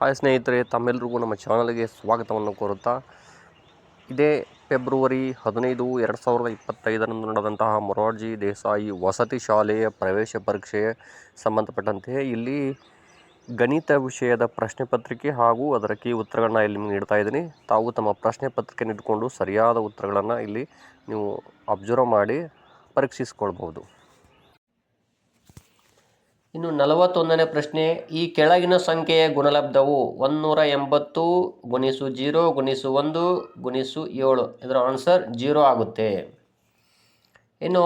Hi ಸ್ನೇಹಿತರೆ, ತಮ್ಮೆಲ್ಲರಿಗೂ ನಮ್ಮ ಚಾನಲ್ಗೆ ಸ್ವಾಗತವನ್ನು ಕೋರುತ್ತಾ, ಇದೇ ಫೆಬ್ರವರಿ 15, 2025ರಂದು ನಡೆದಂತಹ ಮೊರಾರ್ಜಿ ದೇಸಾಯಿ ವಸತಿ ಶಾಲೆಯ ಪ್ರವೇಶ ಪರೀಕ್ಷೆಗೆ ಸಂಬಂಧಪಟ್ಟಂತೆ ಇಲ್ಲಿ ಗಣಿತ ವಿಷಯದ ಪ್ರಶ್ನೆ ಪತ್ರಿಕೆ ಹಾಗೂ ಅದರ ಕೀ ಉತ್ತರಗಳನ್ನ ಇಲ್ಲಿ ನೀಡ್ತಾ ಇದ್ದೀನಿ. ತಾವು ತಮ್ಮ ಪ್ರಶ್ನೆ ಪತ್ರಿಕೆ ಇಟ್ಕೊಂಡು ಸರಿಯಾದ ಉತ್ತರಗಳನ್ನು ಇಲ್ಲಿ ನೀವು ಅಬ್ಸರ್ವ್ ಮಾಡಿ ಪರೀಕ್ಷಿಸಿಕೊಳ್ಬಹುದು. ಇನ್ನು 41ನೇ ಪ್ರಶ್ನೆ, ಈ ಕೆಳಗಿನ ಸಂಖ್ಯೆಯ ಗುಣಲಬ್ಧವು 180 ಗುಣಿಸು 0 ಗುಣಿಸು 1 ಗುಣಿಸು 7. ಇದರ ಆನ್ಸರ್ 0 ಆಗುತ್ತೆ. ಇನ್ನು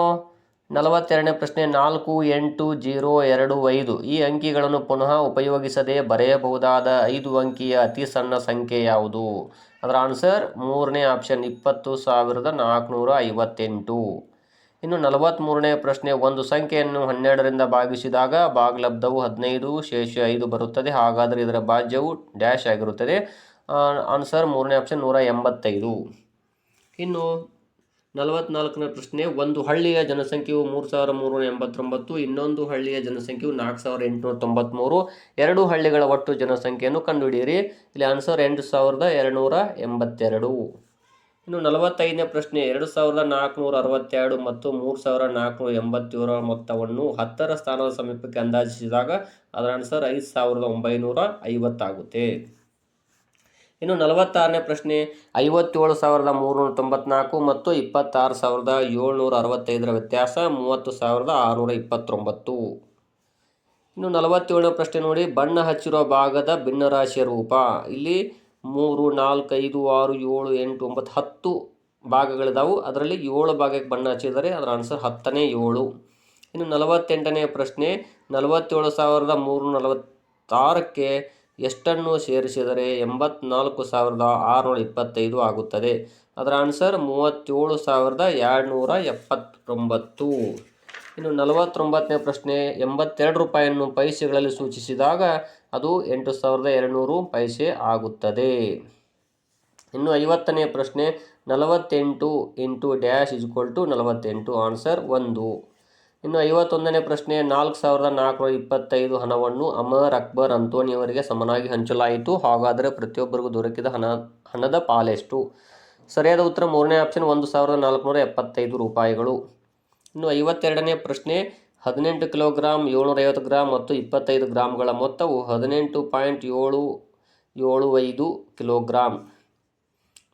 42ನೇ ಪ್ರಶ್ನೆ, 4, 8, 0, 2, 5 ಈ ಅಂಕಿಗಳನ್ನು ಪುನಃ ಉಪಯೋಗಿಸದೆ ಬರೆಯಬಹುದಾದ 5 ಅಂಕಿಯ ಅತಿ ಸಣ್ಣ ಸಂಖ್ಯೆ ಯಾವುದು? ಅದರ ಆನ್ಸರ್ 3ನೇ ಆಪ್ಷನ್ 20,458. ಇನ್ನು 43ನೇ ಪ್ರಶ್ನೆ, ಒಂದು ಸಂಖ್ಯೆಯನ್ನು 12ರಿಂದ ಭಾಗಿಸಿದಾಗ ಭಾಗಲಬ್ಧವು 15 ಶೇಷ 5 ಬರುತ್ತದೆ. ಹಾಗಾದರೆ ಇದರ ಭಾಜ್ಯವು ಡ್ಯಾಶ್ ಆಗಿರುತ್ತದೆ. ಆನ್ಸರ್ 3ನೇ ಆಪ್ಷನ್ 185. ಇನ್ನು 44ನೇ ಪ್ರಶ್ನೆ, ಒಂದು ಹಳ್ಳಿಯ ಜನಸಂಖ್ಯೆಯು 3,389, ಇನ್ನೊಂದು ಹಳ್ಳಿಯ ಜನಸಂಖ್ಯೆಯು 4,893. ಎರಡು ಹಳ್ಳಿಗಳ ಒಟ್ಟು ಜನಸಂಖ್ಯೆಯನ್ನು ಕಂಡುಹಿಡಿಯಿರಿ. ಇಲ್ಲಿ ಆನ್ಸರ್ 8,282. ಇನ್ನು 45ನೇ ಪ್ರಶ್ನೆ, 2,462 ಮತ್ತು 3,487 ಮೊತ್ತವನ್ನು 10ರ ಸ್ಥಾನದ ಸಮೀಪಕ್ಕೆ ಅಂದಾಜಿಸಿದಾಗ ಅದರ ಆನ್ಸರ್ 5,950 ಆಗುತ್ತೆ. ಇನ್ನು 46ನೇ ಪ್ರಶ್ನೆ, 57,394 ಮತ್ತು 26,765ರ ವ್ಯತ್ಯಾಸ 30,629. ಇನ್ನು 47ನೇ ಪ್ರಶ್ನೆ ನೋಡಿ, ಬಣ್ಣ ಹಚ್ಚಿರುವ ಭಾಗದ ಭಿನ್ನರಾಶಿಯ ರೂಪ. ಇಲ್ಲಿ 3, 4, 5, 6, 7, 8, 9, 10 ಭಾಗಗಳಿದಾವು. ಅದರಲ್ಲಿ 7 ಭಾಗಕ್ಕೆ ಬಣ್ಣ ಹಚ್ಚಿದರೆ ಅದರ ಆನ್ಸರ್ 10ನೇ 7. ಇನ್ನು 48ನೇ ಪ್ರಶ್ನೆ, 47,346ಕ್ಕೆ ಎಷ್ಟನ್ನು ಸೇರಿಸಿದರೆ 84,625 ಆಗುತ್ತದೆ? ಅದರ ಆನ್ಸರ್ 37,279. ಇನ್ನು 49ನೇ ಪ್ರಶ್ನೆ, 82 ರೂಪಾಯಿಯನ್ನು ಪೈಸೆಗಳಲ್ಲಿ ಸೂಚಿಸಿದಾಗ ಅದು 8,200 ಪೈಸೆ ಆಗುತ್ತದೆ. ಇನ್ನು 50ನೇ ಪ್ರಶ್ನೆ, 48 ಇಂಟು ಡ್ಯಾಶ್ = 48, ಆನ್ಸರ್ 1. ಇನ್ನು 51ನೇ ಪ್ರಶ್ನೆ, 4,425 ಹಣವನ್ನು ಅಮರ್, ಅಕ್ಬರ್, ಅಂತೋನಿಯವರಿಗೆ ಸಮನಾಗಿ ಹಂಚಲಾಯಿತು. ಹಾಗಾದರೆ ಪ್ರತಿಯೊಬ್ಬರಿಗೂ ದೊರಕಿದ ಹಣದ ಪಾಲೆಷ್ಟು? ಸರಿಯಾದ ಉತ್ತರ 3ನೇ ಆಪ್ಷನ್ 1,475 ರೂಪಾಯಿಗಳು. ಇನ್ನು 52ನೇ ಪ್ರಶ್ನೆ, 18 ಕಿಲೋಗ್ರಾಂ, 750 ಗ್ರಾಂ ಮತ್ತು 25 ಗ್ರಾಂಗಳ ಮೊತ್ತವು 18.775 ಕಿಲೋಗ್ರಾಂ.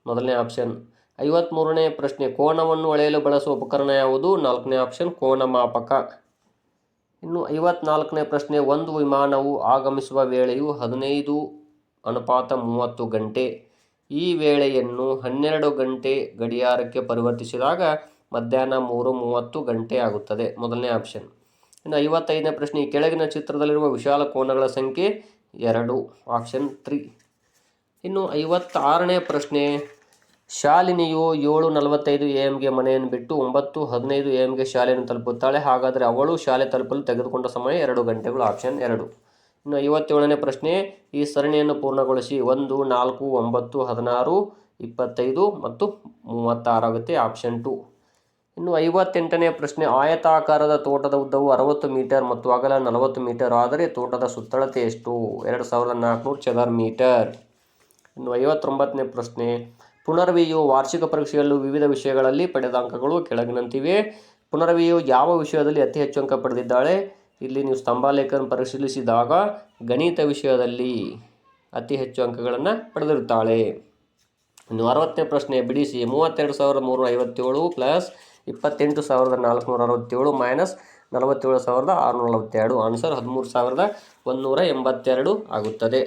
ಮೊದಲನೇ ಆಪ್ಷನ್. 53ನೇ ಪ್ರಶ್ನೆ, ಕೋನವನ್ನು ಅಳೆಯಲು ಬಳಸುವ ಉಪಕರಣ ಯಾವುದು? 4ನೇ ಆಪ್ಷನ್ ಕೋನ ಮಾಪಕ. ಇನ್ನು 54ನೇ ಪ್ರಶ್ನೆ, ಒಂದು ವಿಮಾನವು ಆಗಮಿಸುವ ವೇಳೆಯು 15:30 ಗಂಟೆ. ಈ ವೇಳೆಯನ್ನು 12 ಗಂಟೆ ಗಡಿಯಾರಕ್ಕೆ ಪರಿವರ್ತಿಸಿದಾಗ ಮಧ್ಯಾಹ್ನ 3:30 ಗಂಟೆ ಆಗುತ್ತದೆ. ಮೊದಲನೇ ಆಪ್ಷನ್. ಇನ್ನು 55ನೇ ಪ್ರಶ್ನೆ, ಈ ಕೆಳಗಿನ ಚಿತ್ರದಲ್ಲಿರುವ ವಿಶಾಲ ಕೋನಗಳ ಸಂಖ್ಯೆ 2, ಆಪ್ಷನ್ 3. ಇನ್ನು 56ನೇ ಪ್ರಶ್ನೆ, ಶಾಲಿನಿಯು 7:45 AM ಮನೆಯನ್ನು ಬಿಟ್ಟು 9:15 AM ಶಾಲೆಯನ್ನು ತಲುಪುತ್ತಾಳೆ. ಹಾಗಾದರೆ ಅವಳು ಶಾಲೆ ತಲುಪಲು ತೆಗೆದುಕೊಂಡ ಸಮಯ 2 ಗಂಟೆಗಳು, ಆಪ್ಷನ್ 2. ಇನ್ನು 57ನೇ ಪ್ರಶ್ನೆ, ಈ ಸರಣಿಯನ್ನು ಪೂರ್ಣಗೊಳಿಸಿ. 1, 4, 9, 16, 25 ಮತ್ತು 36 ಆಗುತ್ತೆ, ಆಪ್ಷನ್ 2. ಇನ್ನು 58ನೇ ಪ್ರಶ್ನೆ, ಆಯತಾಕಾರದ ತೋಟದ ಉದ್ದವು 60 ಮೀಟರ್ ಮತ್ತು ಅಗಲ 40 ಮೀಟರ್ ಆದರೆ ತೋಟದ ಸುತ್ತಳತೆ ಎಷ್ಟು? 2,400 ಚದರ ಮೀಟರ್. ಇನ್ನು 59ನೇ ಪ್ರಶ್ನೆ, ಪುನರ್ವಿಯು ವಾರ್ಷಿಕ ಪರೀಕ್ಷೆಯಲ್ಲೂ ವಿವಿಧ ವಿಷಯಗಳಲ್ಲಿ ಪಡೆದ ಅಂಕಗಳು ಕೆಳಗಿನಂತಿವೆ. ಪುನರ್ವಿಯು ಯಾವ ವಿಷಯದಲ್ಲಿ ಅತಿ ಹೆಚ್ಚು ಅಂಕ ಪಡೆದಿದ್ದಾಳೆ? ಇಲ್ಲಿ ನೀವು ಸ್ತಂಭಾಲೇಖನ ಪರಿಶೀಲಿಸಿದಾಗ ಗಣಿತ ವಿಷಯದಲ್ಲಿ ಅತಿ ಹೆಚ್ಚು ಅಂಕಗಳನ್ನು ಪಡೆದಿರುತ್ತಾಳೆ. ಇನ್ನು 60ನೇ ಪ್ರಶ್ನೆ, ಬಿಡಿಸಿ. 32,357 ಪ್ಲಸ್ 28,467 ಮೈನಸ್ 47,642, ಆನ್ಸರ್ 13,182 ಆಗುತ್ತದೆ.